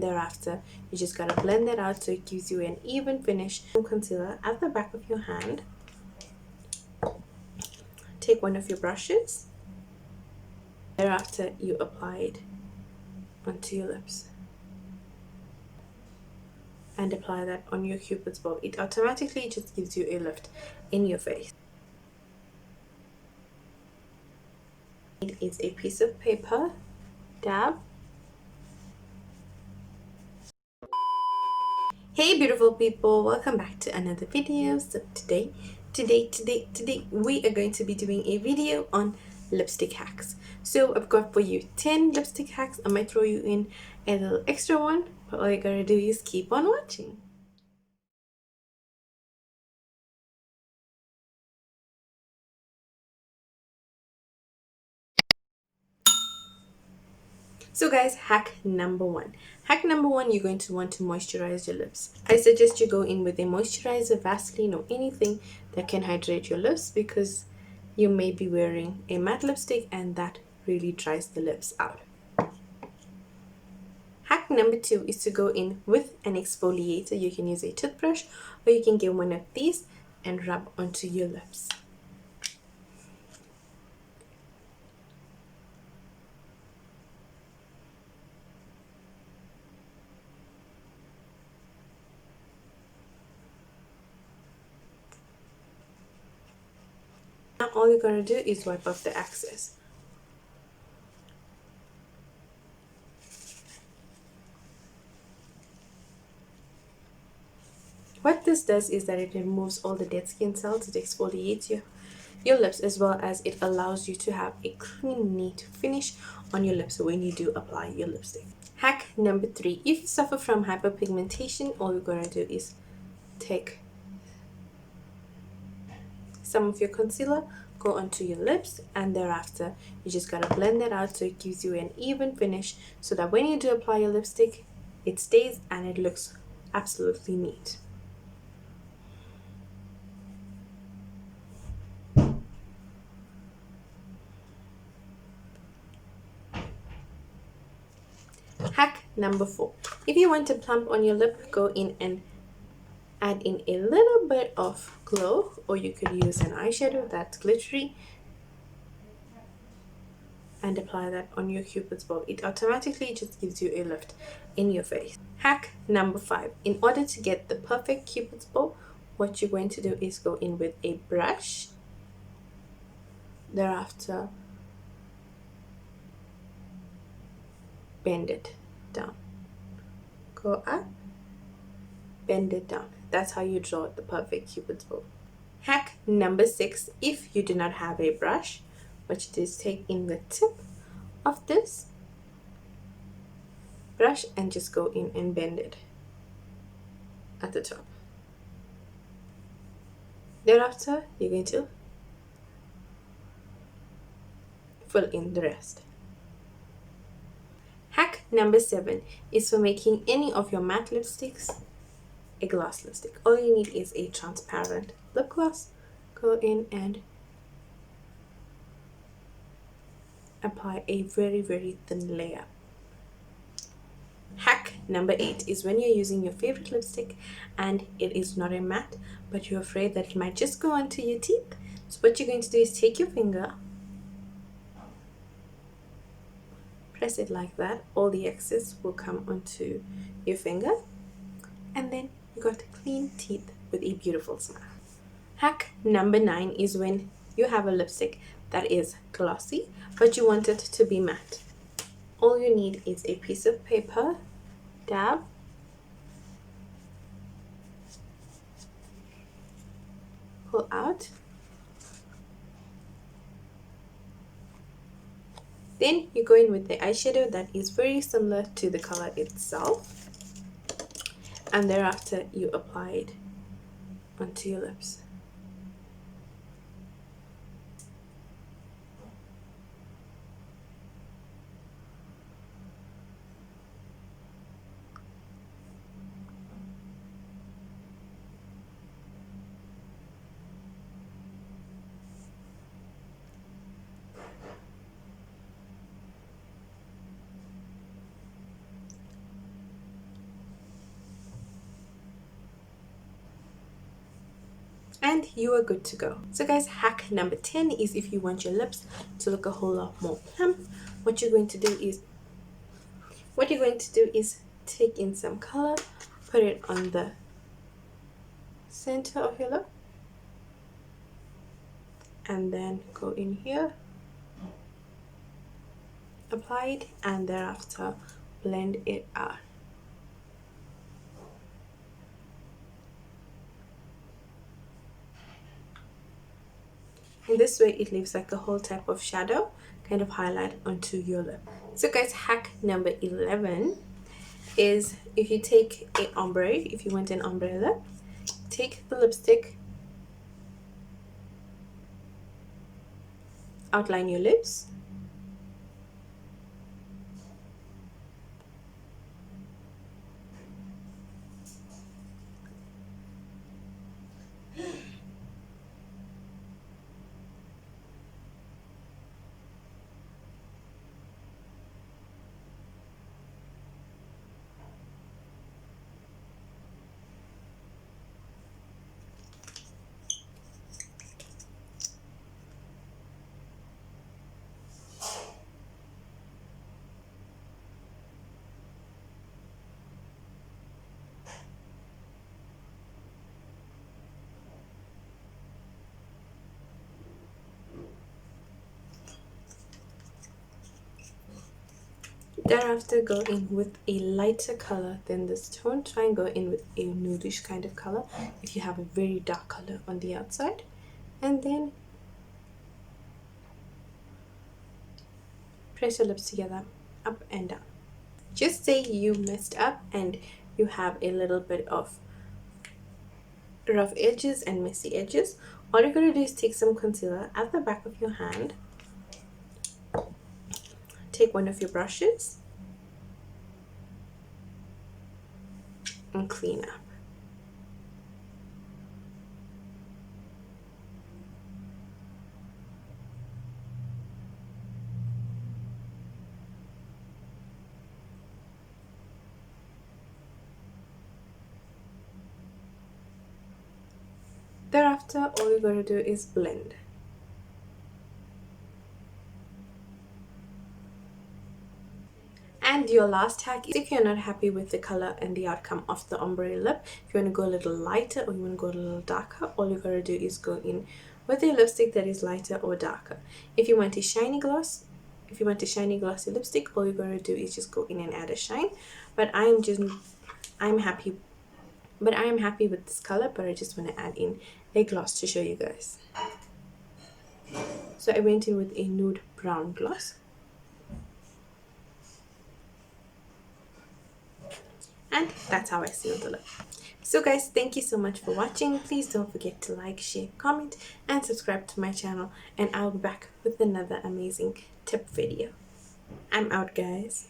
thereafter you just gotta blend that out so it gives you an even finish. Concealer at the back of your hand. Take one of your brushes. Thereafter you apply it onto your lips and apply that on your Cupid's bow. It automatically just gives you a lift in your face. It is a piece of paper, dab. Hey beautiful people, welcome back to another video. So today we are going to be doing a video on lipstick hacks. So I've got for you 10 lipstick hacks. I might throw you in a little extra one, but all you gotta do is keep on watching. So guys, hack number one. Hack number one, you're going to want to moisturize your lips. I suggest you go in with a moisturizer, Vaseline, or anything that can hydrate your lips, because you may be wearing a matte lipstick and that really dries the lips out. Hack number two is to go in with an exfoliator. You can use a toothbrush or you can get one of these and rub onto your lips. Now all you gotta do is wipe off the excess. What this does is that it removes all the dead skin cells, it exfoliates your lips, as well as it allows you to have a clean, neat finish on your lips when you do apply your lipstick. Hack number three, if you suffer from hyperpigmentation, all you're gonna do is take some of your concealer, go onto your lips, and thereafter you just gotta blend that out so it gives you an even finish, so that when you do apply your lipstick, it stays and it looks absolutely neat. Hack number four, if you want to plump on your lip, go in and add in a little bit of glow, or you could use an eyeshadow that's glittery and apply that on your Cupid's bow. It automatically just gives you a lift in your face. Hack number five, in order to get the perfect Cupid's bow, what you're going to do is go in with a brush. Thereafter bend it down, go up, bend it down. That's how you draw the perfect Cupid's bow. Hack number six, if you do not have a brush, what you do is take in the tip of this brush and just go in and bend it at the top. Thereafter you're going to fill in the rest. Hack number seven is for making any of your matte lipsticks a gloss lipstick. All you need is a transparent lip gloss. Go in and apply a very, very thin layer. Hack number eight is when you're using your favorite lipstick and it is not a matte, but you're afraid that it might just go onto your teeth. So what you're going to do is take your finger, press it like that, all the excess will come onto your finger, and then you got clean teeth with a beautiful smile. Hack number nine is when you have a lipstick that is glossy but you want it to be matte. All you need is a piece of paper, dab, pull out, then you go in with the eyeshadow that is very similar to the color itself, and thereafter you apply it onto your lips. and you are good to go. So guys, hack number 10 is if you want your lips to look a whole lot more plump, what you're going to do is take in some color, put it on the center of your lip, and then go in here, apply it, and thereafter blend it out. In this way, it leaves like a whole type of shadow kind of highlight onto your lip. So guys, hack number 11 is if you take a ombre, if you want an ombre lip, take the lipstick, outline your lips, thereafter go in with a lighter color than this tone. Try and go in with a nudish kind of color if you have a very dark color on the outside, and then press your lips together up and down. Just say you messed up and you have a little bit of rough edges and messy edges. All you're going to do is take some concealer at the back of your hand, take one of your brushes and clean up. Thereafter, all you're going to do is blend. And your last hack is if you're not happy with the color and the outcome of the ombre lip, if you want to go a little lighter or you want to go a little darker, all you gotta do is go in with a lipstick that is lighter or darker. If you want a shiny glossy lipstick, all you gotta do is just go in and add a shine. But I am happy with this color, but I just want to add in a gloss to show you guys. So I went in with a nude brown gloss. And that's how I sealed the lip. So guys, thank you so much for watching. Please don't forget to like, share, comment, and subscribe to my channel. And I'll be back with another amazing tip video. I'm out, guys.